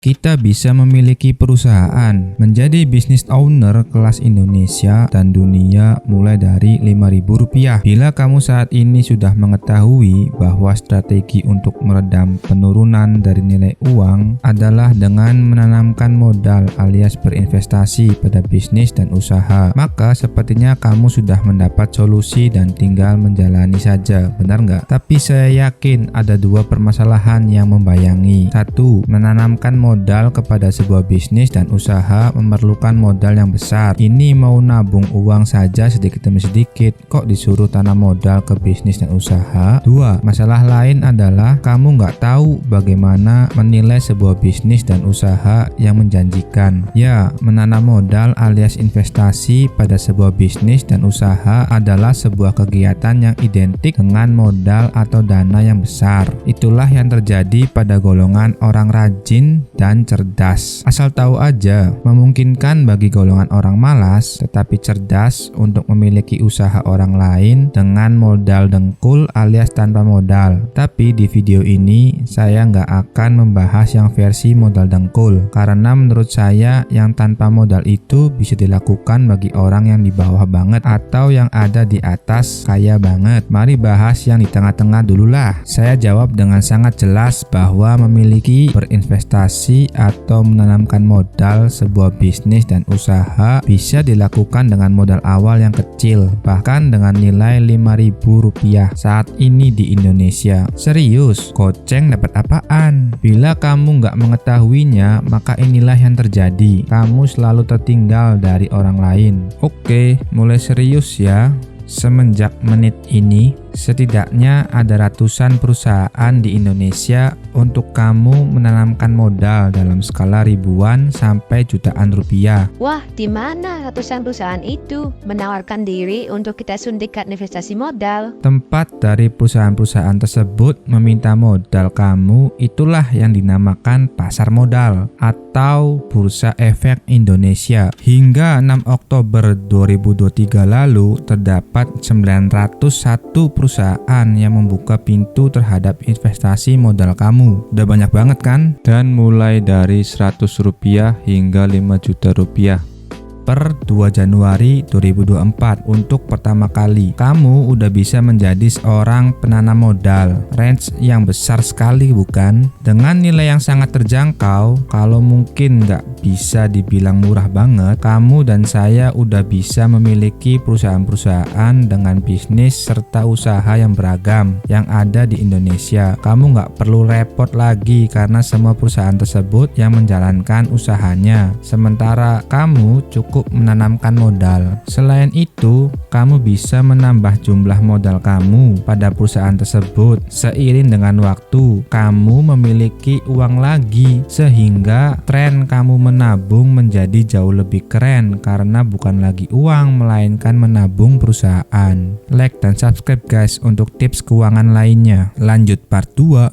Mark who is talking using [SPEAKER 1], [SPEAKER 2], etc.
[SPEAKER 1] Kita bisa memiliki perusahaan, menjadi business owner kelas Indonesia dan dunia mulai dari Rp5.000. Bila kamu saat ini sudah mengetahui bahwa strategi untuk meredam penurunan dari nilai uang adalah dengan menanamkan modal alias berinvestasi pada bisnis dan usaha, maka sepertinya kamu sudah mendapat solusi dan tinggal menjalani saja, benar nggak? Tapi saya yakin ada dua permasalahan yang membayangi. Satu, menanamkan modal kepada sebuah bisnis dan usaha memerlukan modal yang besar. Ini mau nabung uang saja sedikit demi sedikit, kok disuruh tanam modal ke bisnis dan usaha? Dua, masalah lain adalah kamu nggak tahu bagaimana menilai sebuah bisnis dan usaha yang menjanjikan. Ya, menanam modal alias investasi pada sebuah bisnis dan usaha adalah sebuah kegiatan yang identik dengan modal atau dana yang besar. Itulah yang terjadi pada golongan orang rajin dan cerdas. Asal tahu aja, memungkinkan bagi golongan orang malas tetapi cerdas untuk memiliki usaha orang lain dengan modal dengkul alias tanpa modal. Tapi di video ini saya nggak akan membahas yang versi modal dengkul, karena menurut saya yang tanpa modal itu bisa dilakukan bagi orang yang di bawah banget atau yang ada di atas kaya banget. Mari bahas yang di tengah-tengah dululah. Saya jawab dengan sangat jelas bahwa memiliki berinvestasi atau menanamkan modal sebuah bisnis dan usaha bisa dilakukan dengan modal awal yang kecil, bahkan dengan nilai Rp5.000 saat ini di Indonesia. Serius, goceng dapat apaan? Bila kamu nggak mengetahuinya, maka inilah yang terjadi. Kamu selalu tertinggal dari orang lain. Oke, mulai serius ya. Semenjak menit ini, setidaknya ada ratusan perusahaan di Indonesia untuk kamu menanamkan modal dalam skala ribuan sampai jutaan rupiah.
[SPEAKER 2] Wah, di mana ratusan perusahaan itu menawarkan diri untuk kita suntikan investasi modal?
[SPEAKER 1] Tempat dari perusahaan-perusahaan tersebut meminta modal kamu itulah yang dinamakan pasar modal atau Bursa Efek Indonesia. Hingga 6 Oktober 2023 lalu terdapat 901 perusahaan yang membuka pintu terhadap investasi modal kamu. Udah banyak banget kan? Dan mulai dari Rp100 hingga Rp5 juta per 2 Januari 2024 untuk pertama kali kamu udah bisa menjadi seorang penanam modal. Range yang besar sekali bukan? Dengan nilai yang sangat terjangkau, kalau mungkin nggak bisa dibilang murah banget, kamu dan saya udah bisa memiliki perusahaan-perusahaan dengan bisnis serta usaha yang beragam yang ada di Indonesia. Kamu nggak perlu repot lagi karena semua perusahaan tersebut yang menjalankan usahanya, sementara kamu cukup menanamkan modal. Selain itu, kamu bisa menambah jumlah modal kamu pada perusahaan tersebut. Seiring dengan waktu, kamu memiliki uang lagi sehingga tren kamu menabung menjadi jauh lebih keren karena bukan lagi uang melainkan menabung perusahaan. Like dan subscribe guys untuk tips keuangan lainnya. Lanjut part 2.